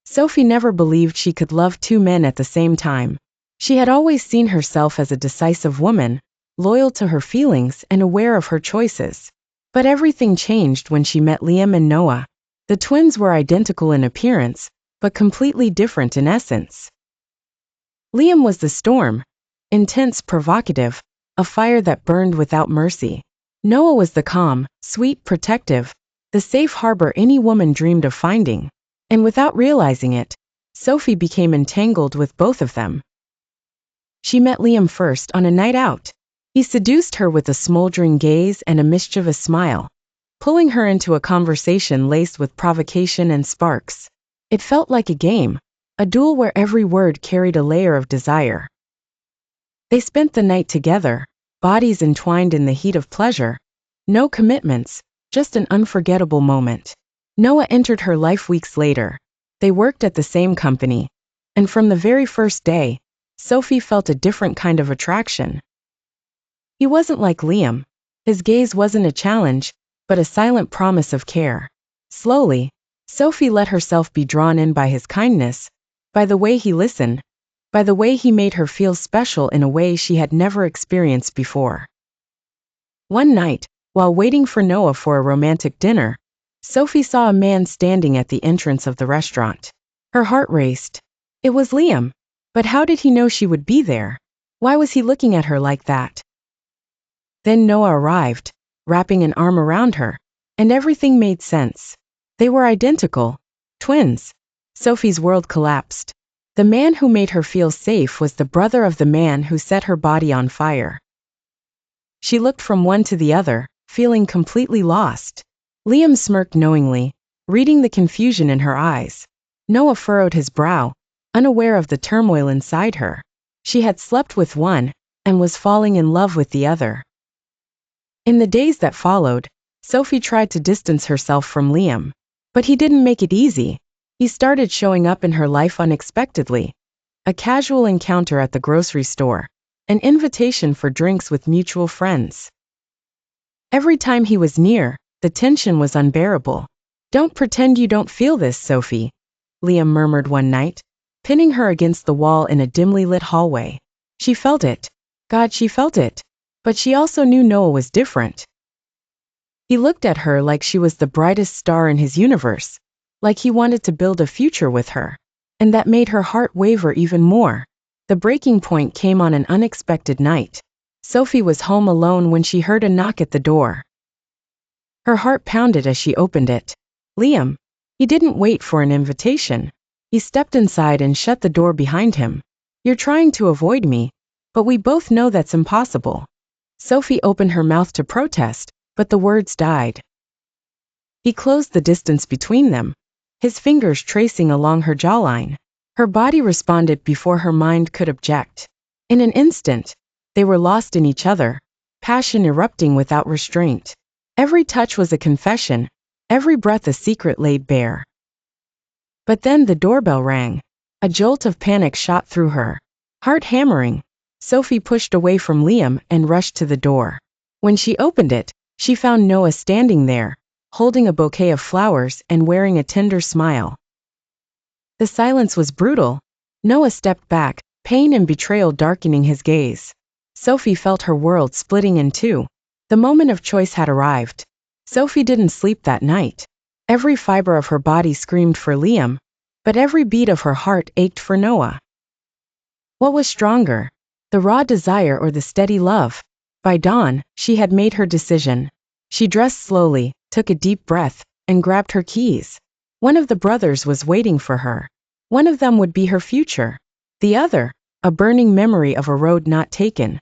Sophie never believed she could love two men at the same time. She had always seen herself as a decisive woman, loyal to her feelings and aware of her choices. But everything changed when she met Liam and Noah. The twins were identical in appearance, but completely different in essence. Liam was the storm, intense, provocative, a fire that burned without mercy. Noah was the calm, sweet, protective, the safe harbor any woman dreamed of finding. And without realizing it, Sophie became entangled with both of them. She met Liam first on a night out. He seduced her with a smoldering gaze and a mischievous smile, pulling her into a conversation laced with provocation and sparks. It felt like a game, a duel where every word carried a layer of desire. They spent the night together, bodies entwined in the heat of pleasure. No commitments, just an unforgettable moment. Noah entered her life weeks later. They worked at the same company, and from the very first day, Sophie felt a different kind of attraction. He wasn't like Liam. His gaze wasn't a challenge, but a silent promise of care. Slowly, Sophie let herself be drawn in by his kindness, by the way he listened, by the way he made her feel special in a way she had never experienced before. One night, while waiting for Noah for a romantic dinner, Sophie saw a man standing at the entrance of the restaurant. Her heart raced. It was Liam. But how did he know she would be there? Why was he looking at her like that? Then Noah arrived, wrapping an arm around her, and everything made sense. They were identical, twins. Sophie's world collapsed. The man who made her feel safe was the brother of the man who set her body on fire. She looked from one to the other, feeling completely lost. Liam smirked knowingly, reading the confusion in her eyes. Noah furrowed his brow, unaware of the turmoil inside her. She had slept with one, and was falling in love with the other. In the days that followed, Sophie tried to distance herself from Liam. But he didn't make it easy. He started showing up in her life unexpectedly. A casual encounter at the grocery store, an invitation for drinks with mutual friends. Every time he was near, the tension was unbearable. "Don't pretend you don't feel this, Sophie," Liam murmured one night, pinning her against the wall in a dimly lit hallway. She felt it. God, she felt it. But she also knew Noah was different. He looked at her like she was the brightest star in his universe, like he wanted to build a future with her. And that made her heart waver even more. The breaking point came on an unexpected night. Sophie was home alone when she heard a knock at the door. Her heart pounded as she opened it. Liam. He didn't wait for an invitation. He stepped inside and shut the door behind him. "You're trying to avoid me, but we both know that's impossible." Sophie opened her mouth to protest, but the words died. He closed the distance between them, his fingers tracing along her jawline. Her body responded before her mind could object. In an instant, they were lost in each other, passion erupting without restraint. Every touch was a confession, every breath a secret laid bare. But then the doorbell rang. A jolt of panic shot through her. Heart hammering, Sophie pushed away from Liam and rushed to the door. When she opened it, she found Noah standing there, holding a bouquet of flowers and wearing a tender smile. The silence was brutal. Noah stepped back, pain and betrayal darkening his gaze. Sophie felt her world splitting in two. The moment of choice had arrived. Sophie didn't sleep that night. Every fiber of her body screamed for Liam, but every beat of her heart ached for Noah. What was stronger, the raw desire or the steady love? By dawn, she had made her decision. She dressed slowly, took a deep breath, and grabbed her keys. One of the brothers was waiting for her. One of them would be her future. The other, a burning memory of a road not taken.